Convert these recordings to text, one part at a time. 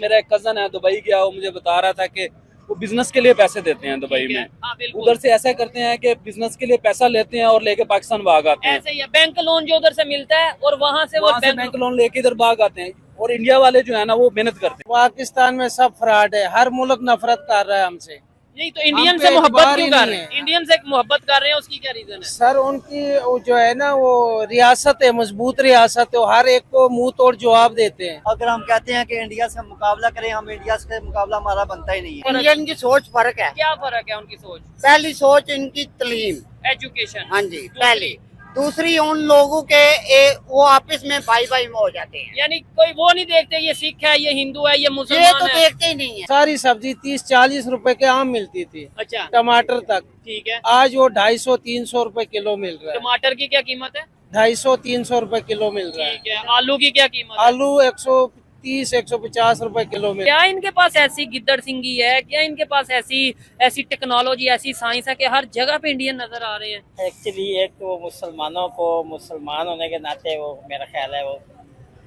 मेरा एक कजन है दुबई गया, वो मुझे बता रहा था कि वो बिजनेस के लिए पैसे देते हैं दुबई में। हाँ, उधर से ऐसा करते हैं कि बिजनेस के लिए पैसा लेते हैं और लेके पाकिस्तान भाग आते हैं। ऐसे ही है, बैंक लोन जो उधर से मिलता है और वहाँ से वो बैंक लोन लेके इधर भाग आते हैं। और इंडिया वाले जो है ना वो मेहनत करते हैं। पाकिस्तान में सब फ्रॉड है, हर मुल्क नफरत कर रहा है हमसे। नहीं तो इंडियन हम से पे मोहब्बत एतबार क्यों ही कर नहीं रहे हैं? है। इंडियन से मोहब्बत कर रहे हैं, उसकी क्या रीजन है? सर उनकी वो जो है ना वो रियासत है, मजबूत रियासत है, वो हर एक को मुंह तोड़ जवाब देते हैं। अगर हम कहते हैं कि इंडिया से मुकाबला करें, हम इंडिया से मुकाबला हमारा बनता ही नहीं है। इंडियन की सोच फर्क है। क्या फर्क है उनकी सोच? पहली सोच इनकी तलीम, एजुकेशन। हाँ जी पहली। दूसरी उन लोगों के वो आपस में भाई भाई में हो जाते हैं। यानी कोई वो नहीं देखते ये सिख है, ये हिंदू है, ये ये मुसलमान तो है। देखते ही नहीं है। सारी सब्जी 30-40 रुपए के आम मिलती थी, अच्छा, टमाटर तक। ठीक है। आज वो 250-300 रुपए किलो मिल रहा है। टमाटर की क्या कीमत है? 250-300 रुपए किलो मिल रहा है। ठीक है। आलू की क्या कीमत है? आलू 130-150 रुपए किलो मिल। क्या इनके पास ऐसी गिद्दड़ सिंगी है? क्या इनके पास ऐसी टेक्नोलॉजी, ऐसी साइंस है कि हर जगह पे इंडियन नजर आ रहे हैं? एक्चुअली एक तो मुसलमानों को मुसलमान होने के नाते वो मेरा ख्याल है वो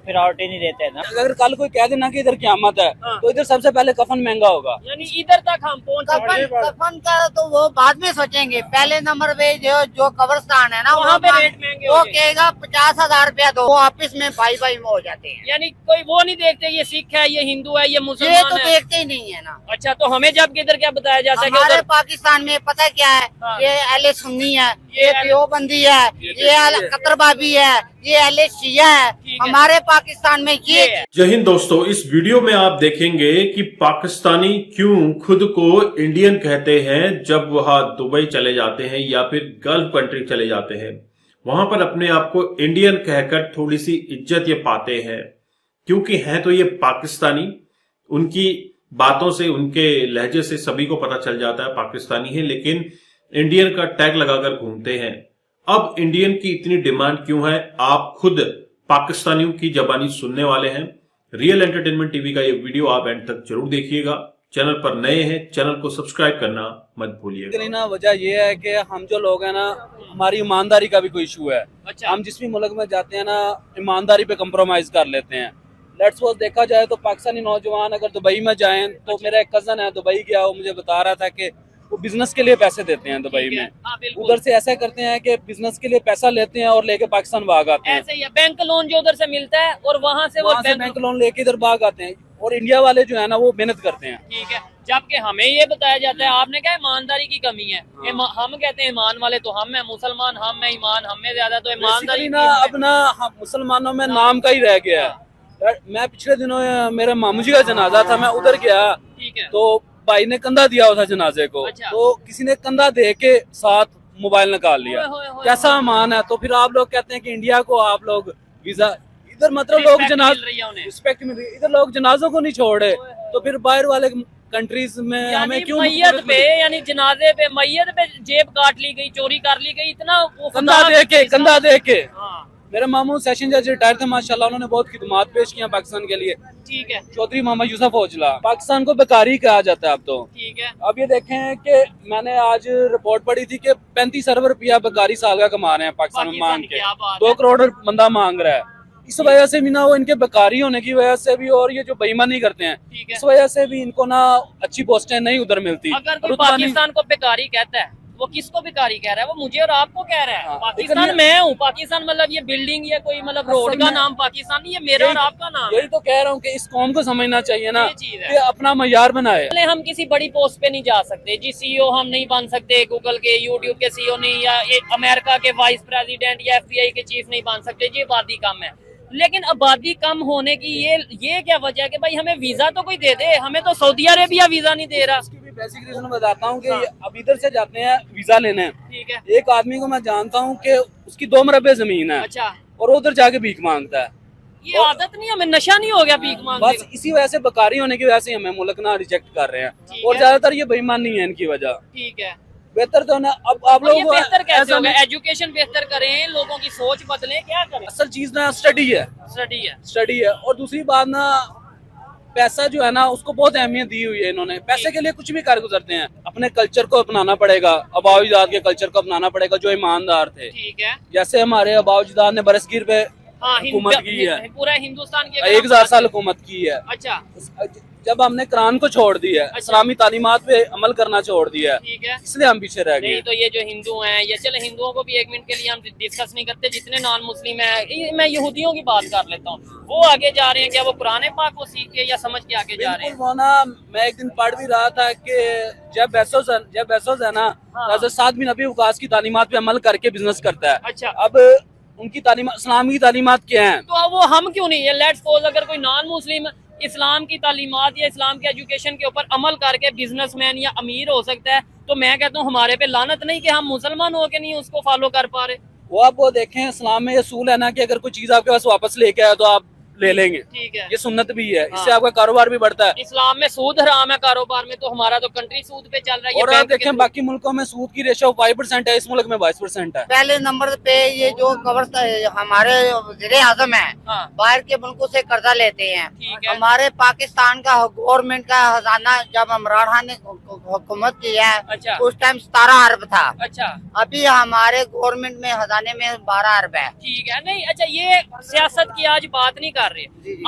प्रायोरिटी नहीं देते ना। अगर कल कोई कह देना कि इधर क़यामत है हाँ। तो इधर सबसे पहले कफन महंगा होगा। यानी इधर तक हम पहुंच कफन सकते हैं। कफन का तो वो बाद में सोचेंगे। पहले नंबर पे जो कब्रिस्तान है ना वहाँ पे रेट महंगे वो हो गए। कहेगा 50,000 रुपया दो। वो आपस में भाई भाई में हो जाते हैं। यानी कोई वो नहीं देखते ये सिख है, ये हिंदू है, ये ये मुसलमान तो है। देखते ही नहीं है ना। अच्छा, तो हमें जब किधर क्या बताया जाता है कि हमारे उधर पाकिस्तान में पता क्या है, हाँ। ये अहले सुन्नी है, ये ये अहले- देवबंदी है, ये कतरबाबी है, ये अहले शिया है। ठीक है। हमारे पाकिस्तान में ये है। जय हिंद दोस्तों, इस वीडियो में आप देखेंगे कि पाकिस्तानी क्यों खुद को इंडियन कहते हैं जब वह दुबई चले जाते हैं या फिर गल्फ कंट्री चले जाते हैं। वहां पर अपने आप को इंडियन कहकर थोड़ी सी इज्जत ये पाते हैं, क्योंकि हैं तो ये पाकिस्तानी। उनकी बातों से, उनके लहजे से सभी को पता चल जाता है पाकिस्तानी है, लेकिन इंडियन का टैग लगाकर घूमते हैं। अब इंडियन की इतनी डिमांड क्यों है, आप खुद पाकिस्तानियों की जबानी सुनने वाले हैं। रियल एंटरटेनमेंट टीवी का ये वीडियो आप एंड तक जरूर देखिएगा। चैनल पर नए हैं, चैनल को सब्सक्राइब करना मत भूलिएगा। लेकिन ना वजह ये है कि हम जो लोग हैं ना, हमारी ईमानदारी का भी कोई इशू है। अच्छा। हम जिस भी मुल्क में जाते हैं ना, ईमानदारी पे कंप्रोमाइज कर लेते हैं। लेट्स सपोज देखा जाए तो पाकिस्तानी नौजवान अगर दुबई में जाएं तो मेरा एक कजन है दुबई गया, वो मुझे बता रहा था कि वो बिजनेस के लिए पैसे देते हैं दुबई में। हाँ, बिल्कुल। उधर से ऐसा करते हैं कि बिजनेस के लिए पैसा लेते हैं और लेके पाकिस्तान भाग आते हैं। ऐसे ही है, बैंक लोन जो उधर से मिलता है और वहाँ से वो बैंक लोन लेके इधर भाग आते हैं। और इंडिया वाले जो है ना वो मेहनत करते हैं। ठीक है। जबकि हमें ये बताया जाता है, आपने कहा ईमानदारी की कमी है। हम कहते हैं ईमान वाले तो हम है, मुसलमान हम है, ईमान हम में ज्यादा, तो ईमानदारी Basically ना अब ना हम मुसलमानों में नाम का ही रह गया है। मैं पिछले दिनों मेरे मामू जी का जनाजा था, मैं उधर गया ठीक है। तो भाई ने कंधा दिया हुआ था जनाजे को। अच्छा। तो किसी ने कंधा दे के साथ मोबाइल निकाल लिया। होए, होए, कैसा अमान है। तो फिर आप लोग कहते हैं कि इंडिया को आप लोग वीजा, इधर मतलब लोग Respect जनाज मिल रही है उन्हें। रिस्पेक्ट मिल रही है, इधर लोग जनाजों को नहीं छोड़े। तो फिर बाहर वाले कंट्रीज में हमें यानी क्यों मैयत पे, यानी जनाजे पे, मैयत पे जेब काट ली गई, चोरी कर ली गई, इतना वो कंधा खुदा दे के, इसका- कंधा दे के। हाँ, मेरे मामू सेशन जज रिटायर थे माशाल्लाह, उन्होंने बहुत खिदमात पेश किया पाकिस्तान के लिए। ठीक है। चौधरी मोहम्मद यूसुफ ओजला। पाकिस्तान को बेकारी कहा जाता है अब तो। ठीक है। अब ये देखें कि मैंने आज रिपोर्ट पढ़ी थी कि 35 अरब रुपया बेकारी साल का कमा रहे हैं पाकिस्तान में मांग के। क्या बात 2 है। करोड़ बंदा मांग रहा है। इस वजह से भी ना वो इनके बेकारी होने की वजह से भी, और ये जो बेईमानी करते हैं ठीक है। इस वजह से भी इनको ना अच्छी पोस्टें नहीं उधर मिलती। अगर कोई रुतबा नहीं- पाकिस्तान को बेकारी कहता है, वो किसको बेकारी कह रहा है? वो मुझे और आपको कह रहा है। हाँ, पाकिस्तान लेकिन मैं हूँ। पाकिस्तान मतलब ये बिल्डिंग या कोई मतलब रोड असल का में- नाम पाकिस्तान नहीं, ये मेरा और आपका नाम है। यही तो कह रहा हूँ कि इस कौम को समझना चाहिए ना ये चीज़ है। कि अपना मयार बनाए। पहले हम किसी बड़ी पोस्ट पे नहीं जा सकते जी, सीईओ हम नहीं बन सकते, गूगल के, यूट्यूब के सीईओ नहीं, या अमेरिका के वाइस प्रेसिडेंट या एफबीआई के चीफ नहीं बन सकते जी, आबादी कम है। लेकिन आबादी कम होने की ये क्या वजह है कि भाई हमें वीजा तो कोई दे दे? हमें तो सऊदी अरेबिया वीजा नहीं दे रहा। इसकी भी बेसिक रीजन बताता हूँ कि अब इधर से जाते हैं वीजा लेने। ठीक है। एक आदमी को मैं जानता हूँ कि उसकी 2 मरबे जमीन है अच्छा, और उधर जाके भीख मांगता है। ये आदत नहीं, हमें नशा नहीं हो गया भीख मांगने बस इसी वजह से बेकारी होने की वजह से हमें मुल्क ना रिजेक्ट कर रहे ठीक हैं। और है। ज्यादातर ये बेईमानी है इनकी वजह। का? ठीक है। बेहतर तो ना अब आप और ये लोग बेहतर कैसे होगा? एजुकेशन बेहतर करें, लोगों की सोच बदलें, क्या करें? असल चीज ना स्टडी है। स्टडी है। स्टडी है। और दूसरी बात ना, पैसा जो है ना उसको बहुत अहमियत दी हुई है इन्होंने। पैसे के लिए कुछ भी कर गुजरते हैं। अपने कल्चर को अपनाना पड़ेगा, आबाओ-अजदाद के कल्चर को अपनाना पड़ेगा जो ईमानदार थे। ठीक है। जैसे हमारे आबाओ-अजदाद ने बरसगीर पे हाँ, हुकूमत की है, पूरा हिंदुस्तान की 1000 साल हुकूमत की है। अच्छा जब हमने कुरान को छोड़ दिया है, इस्लामी तालीमात पे अमल करना छोड़ दिया है, ठीक है। इसलिए हम पीछे रह गए। नहीं तो ये जो हिंदू हैं, ये चले हिंदुओं को भी 1 मिनट के लिए हम डिस्कस नहीं करते, जितने नॉन मुस्लिम है, मैं यहूदियों की बात कर लेता हूँ, वो आगे जा रहे हैं, क्या वो पुराने पाक को सीख के या समझ के आगे जा रहे हैं? बिल्कुल वो ना, मैं एक दिन पढ़ भी रहा था कि जब बेसोस है ना, हज़रत साद बिन अबी वक़ास की तालीमात पे अमल करके बिजनेस करता है। अच्छा, अब उनकी तालीमात, इस्लाम की तालीमात क्या है? तो वो हम क्यों नहीं है? लेट्स सपोज अगर कोई नॉन मुस्लिम इस्लाम की तालीमात या इस्लाम के एजुकेशन के ऊपर अमल करके बिजनेसमैन या अमीर हो सकता है, तो मैं कहता हूँ हमारे पे लानत नहीं कि हम मुसलमान हो के नहीं उसको फॉलो कर पा रहे। वो आप वो देखें, इस्लाम में ये असूल है ना कि अगर कोई चीज आपके पास वापस लेके आए तो आप ले लेंगे, ठीक है। ये सुन्नत भी है, इससे हाँ। आपका कारोबार भी बढ़ता है। इस्लाम में सूद हराम है कारोबार में, तो हमारा तो कंट्री सूद पे चल रहा है। और आप देखें बाकी मुल्कों में सूद की रेशो 5% है, इस मुल्क में 22% है। पहले नंबर पे ये जो हमारे वज़ीर आज़म है, हाँ, बाहर के मुल्कों से कर्जा लेते हैं। ठीक है। हमारे पाकिस्तान का गवर्नमेंट का खजाना जब इमरान खान ने हुकूमत की है, अच्छा। उस टाइम 17 अरब था। अच्छा, अभी हमारे गवर्नमेंट में खजाने में 12 अरब है। ठीक है। नहीं, अच्छा, ये सियासत की आज बात नहीं कर रहे,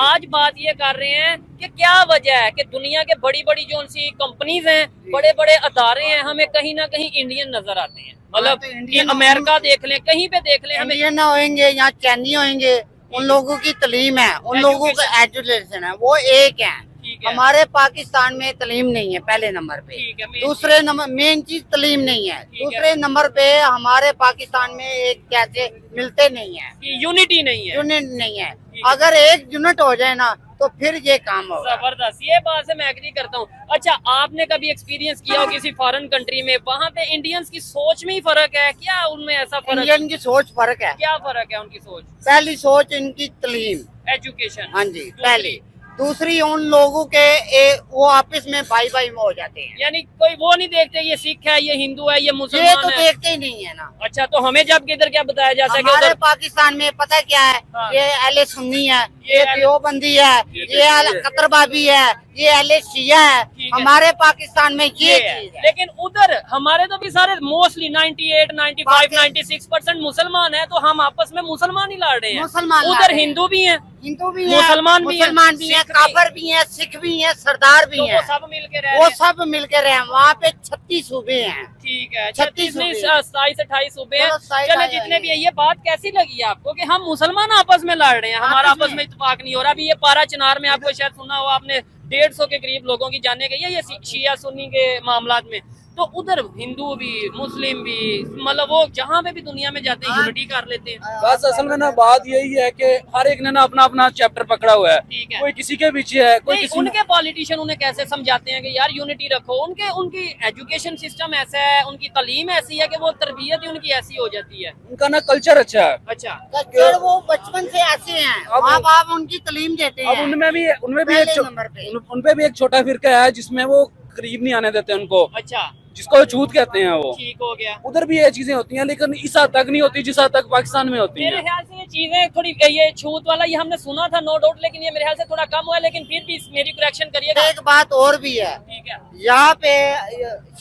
आज बात ये कर रहे हैं कि क्या वजह है कि दुनिया के बड़ी बड़ी जो सी कंपनीज हैं, बड़े बड़े अदारे हैं, हमें कहीं ना कहीं इंडियन नजर आते हैं। मतलब तो ये इंडियन अमेरिका देख लें, कहीं पे देख लें, हमें इंडियन होंगे या चैनी होंगे, उन लोगों की तालीम है, उन लोगों का एजुकेशन है, वो एक है। ठीक है। हमारे पाकिस्तान में तालीम नहीं है पहले नंबर पे। ठीक है। दूसरे नंबर मेन चीज तालीम नहीं है। ठीक है। दूसरे नंबर पे हमारे पाकिस्तान में एक कैसे मिलते नहीं है, यूनिटी नहीं है। यूनिट नहीं है। ठीक है। अगर एक यूनिट हो जाए ना तो फिर ये काम होगा। जबरदस्त, ये बात से मैं एग्री करता हूँ। अच्छा, आपने कभी एक्सपीरियंस किया हो किसी फॉरेन कंट्री में, वहाँ पे इंडियंस की सोच में ही फर्क है क्या? उनमें ऐसा फर्क? इंडियन की सोच फर्क है। क्या फर्क है उनकी सोच? पहली सोच इनकी तालीम, एजुकेशन। हाँ जी पहली। दूसरी उन लोगों के वो आपस में भाई भाई में हो जाते हैं। यानी कोई वो नहीं देखते ये सिख है, ये हिंदू है, ये ये मुसलमान तो है। देखते ही नहीं है ना। अच्छा, तो हमें जब किधर क्या बताया जाता है कि हमारे उधर पाकिस्तान में पता क्या है, हाँ। ये अहले सुन्नी है, ये ये अहले- देवबंदी है, ये अहले कतरबाबी है, ये अहले शिया है। ठीक है। हमारे पाकिस्तान में ये है। चीज है। लेकिन उधर हमारे तो भी सारे मोस्टली 98, 95, 96% मुसलमान है, तो हम आपस में मुसलमान ही लड़ रहे हैं। मुसलमान लड़ उधर रहे हैं। हिंदू भी हैं, हिंदू भी है, मुसलमान भी हैं, मुसलमान भी है, सिख भी। काफर भी है, सिख भी है, सरदार भी तो है। वो सब मिल के रह वो रहे हैं। सब मिलकर रहे हैं। वहाँ पे 36 सूबे हैं। ठीक है, 36 36 नहीं, सूबे हैं। 27, 28 सूबे हैं। चलो, 27, चले 28 जितने भी है, ये बात कैसी लगी आपको कि हम मुसलमान आपस में लड़ रहे हैं, हमारा आपस आपस में इत्तेफाक नहीं हो रहा? अभी ये पारा चिनार में आपको शायद सुना हो आपने, 150 के करीब लोगों की जाने गई है ये शिया सुन्नी के मामलात में। तो उधर हिंदू भी, मुस्लिम भी, मतलब वो जहाँ पे भी दुनिया में जाते हैं यूनिटी कर लेते हैं। बस असल में ना बात यही है कि हर एक ने ना अपना अपना चैप्टर पकड़ा हुआ है, ठीक है। कोई किसी के पीछे है, कोई नहीं, किसी उनके पॉलिटिशियन उन्हें कैसे समझाते हैं कि यार यूनिटी रखो? उनकी एजुकेशन सिस्टम ऐसा है, उनकी तालीम ऐसी है कि वो तरबियत ही उनकी ऐसी हो जाती है। उनका ना कल्चर अच्छा है। अच्छा, कल्चर वो बचपन से ऐसे हैं, अब- माँ बाप उनकी तालीम देते अब हैं। उनमें भी पहले एक नंबर पे। उनपे भी एक छोटा फिरका है जिसमें वो करीब नहीं आने देते उनको, अच्छा, जिसको छूत कहते हैं वो। ठीक हो गया। उधर भी ये चीजें होती हैं, लेकिन इस हद तक नहीं होती जिस हद तक पाकिस्तान में होती मेरे हैं। ख्याल से ये चीजें थोड़ी, ये छूत वाला ये हमने सुना था नो डाउट, लेकिन ये मेरे ख्याल से थोड़ा कम हुआ है, लेकिन फिर भी मेरी करेक्शन करिएगा। एक बात और भी है, ठीक है। यहाँ पे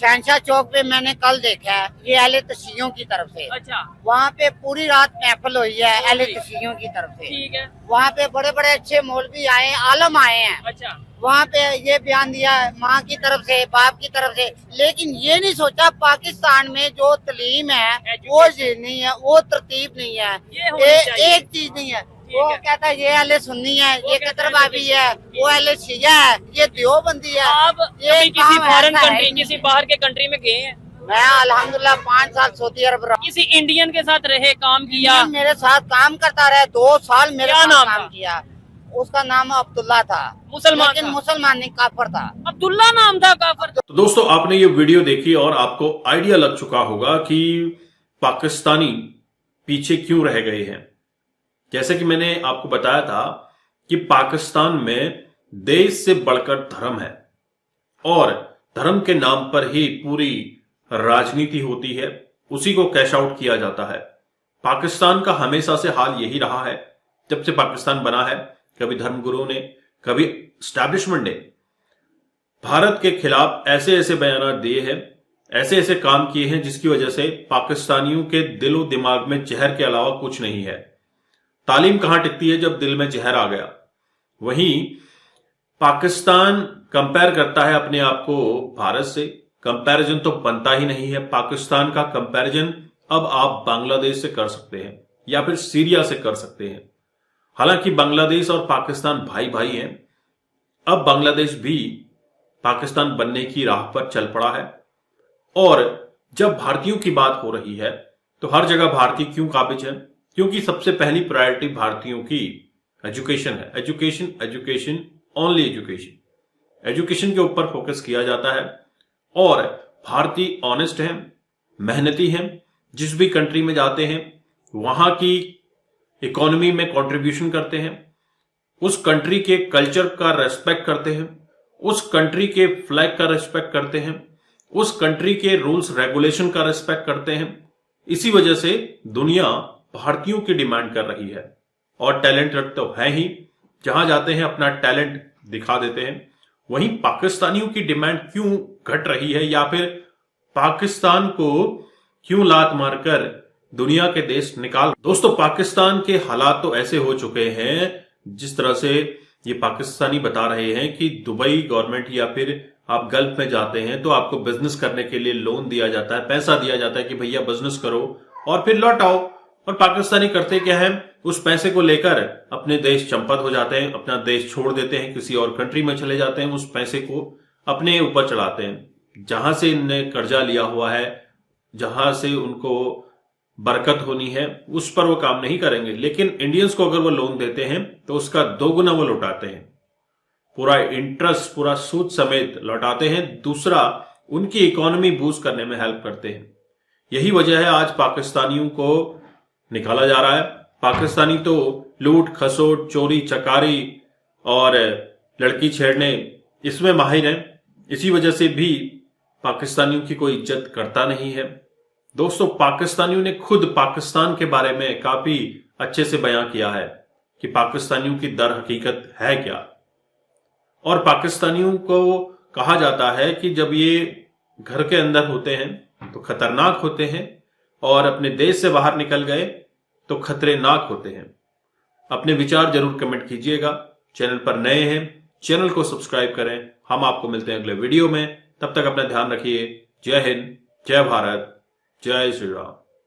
शहनशाह चौक पे मैंने कल देखा है, ये अहले तशीयों की तरफ से। अच्छा, वहाँ पे पूरी रात महफिल हुई है अहले तशीयों की तरफ से। ठीक है। वहाँ पे बड़े बड़े अच्छे मौलवी आए, आलम आए हैं। अच्छा, वहाँ पे ये बयान दिया है माँ की तरफ से, बाप की तरफ से, लेकिन ये नहीं सोचा पाकिस्तान में जो तालीम है वो ये नहीं है, वो तरतीब नहीं है, ये होनी चाहिए। एक चीज नहीं है। ठीक वो है। कहता है ये अहले सुन्नी है, वो ये कहता है कतरबाबी है, वो अहले शिया है, ये देवबंदी है। आप ये कभी किसी काम फॉरेन ऐसा है कंट्री, ही नहीं। किसी बाहर के कंट्री में गए हैं? मैं अल्हम्दुलिल्लाह 5 साल सऊदी अरब रहा। किसी इंडियन के साथ रहे, काम किया? ये मेरे साथ काम करता रहा, 2 साल मेरे क्या साथ नाम काम था? किया। उसका नाम अब्दुल्ला था, मुसलमान लेकिन था? मुसलमान नहीं, काफर था। अब्दुल्ला नाम था काफर? तो दोस्तों, आपने ये वीडियो देखी और आपको आइडिया लग चुका होगा कि पाकिस्तानी पीछे क्यों रह गए हैं। जैसे कि मैंने आपको बताया था कि पाकिस्तान में देश से बढ़कर धर्म है और धर्म के नाम पर ही पूरी राजनीति होती है, उसी को कैश आउट किया जाता है। पाकिस्तान का हमेशा से हाल यही रहा है, जब से पाकिस्तान बना है। कभी धर्मगुरुओं ने, कभी स्टैब्लिशमेंट ने भारत के खिलाफ ऐसे ऐसे बयान दिए हैं, ऐसे ऐसे काम किए हैं जिसकी वजह से पाकिस्तानियों के दिलो दिमाग में जहर के अलावा कुछ नहीं है। तालीम कहां टिकती है जब दिल में जहर आ गया। वहीं पाकिस्तान कंपेयर करता है अपने आप को भारत से। कंपैरिजन तो बनता ही नहीं है। पाकिस्तान का कंपैरिजन अब आप बांग्लादेश से कर सकते हैं या फिर सीरिया से कर सकते हैं। हालांकि बांग्लादेश और पाकिस्तान भाई भाई हैं। अब बांग्लादेश भी पाकिस्तान बनने की राह पर चल पड़ा है। और जब भारतीयों की बात हो रही है तो हर जगह भारतीय क्यों काबिज है? क्योंकि सबसे पहली प्रायोरिटी भारतीयों की एजुकेशन है। Education, education, only education. Education के ऊपर फोकस किया जाता है और भारतीय ऑनेस्ट हैं, मेहनती हैं। जिस भी कंट्री में जाते हैं वहां की इकोनॉमी में कंट्रीब्यूशन करते हैं, उस कंट्री के कल्चर का रेस्पेक्ट करते हैं, उस कंट्री के फ्लैग का रेस्पेक्ट करते हैं, उस कंट्री के रूल्स रेगुलेशन का रेस्पेक्ट करते हैं। इसी वजह से दुनिया भारतीयों की डिमांड कर रही है। और टैलेंटेड तो है ही, जहां जाते हैं अपना टैलेंट दिखा देते हैं। वहीं पाकिस्तानियों की डिमांड क्यों घट रही है या फिर पाकिस्तान को क्यों लात मारकर दुनिया के देश निकाल। दोस्तों, पाकिस्तान के हालात तो ऐसे हो चुके हैं जिस तरह से ये पाकिस्तानी बता रहे हैं कि दुबई गवर्नमेंट या फिर आप गल्फ में जाते हैं तो आपको बिजनेस करने के लिए लोन दिया जाता है, पैसा दिया जाता है कि भैया बिजनेस करो और फिर लौट आओ। और पाकिस्तानी करते क्या है, उस पैसे को लेकर अपने देश चंपत हो जाते हैं, अपना देश छोड़ देते हैं, किसी और कंट्री में चले जाते हैं, उस पैसे को अपने ऊपर चढ़ाते हैं। जहां से इनने कर्जा लिया हुआ है, जहां से उनको बरकत होनी है, उस पर वो काम नहीं करेंगे। लेकिन इंडियंस को अगर वो लोन देते हैं तो उसका 2 गुना वो लौटाते हैं, पूरा इंटरेस्ट, पूरा सूद समेत लौटाते हैं। दूसरा, उनकी इकोनॉमी बूस्ट करने में हेल्प करते हैं। यही वजह है आज पाकिस्तानियों को निकाला जा रहा है। पाकिस्तानी तो लूट खसोट, चोरी चकारी और लड़की छेड़ने इसमें माहिर हैं। इसी वजह से भी पाकिस्तानियों की कोई इज्जत करता नहीं है। दोस्तों, पाकिस्तानियों ने खुद पाकिस्तान के बारे में काफी अच्छे से बयां किया है कि पाकिस्तानियों की दर हकीकत है क्या। और पाकिस्तानियों को कहा जाता है कि जब ये घर के अंदर होते हैं तो खतरनाक होते हैं और अपने देश से बाहर निकल गए तो खतरनाक होते हैं। अपने विचार जरूर कमेंट कीजिएगा। चैनल पर नए हैं, चैनल को सब्सक्राइब करें। हम आपको मिलते हैं अगले वीडियो में। तब तक अपना ध्यान रखिए। जय हिंद, जय भारत, जय श्री राम।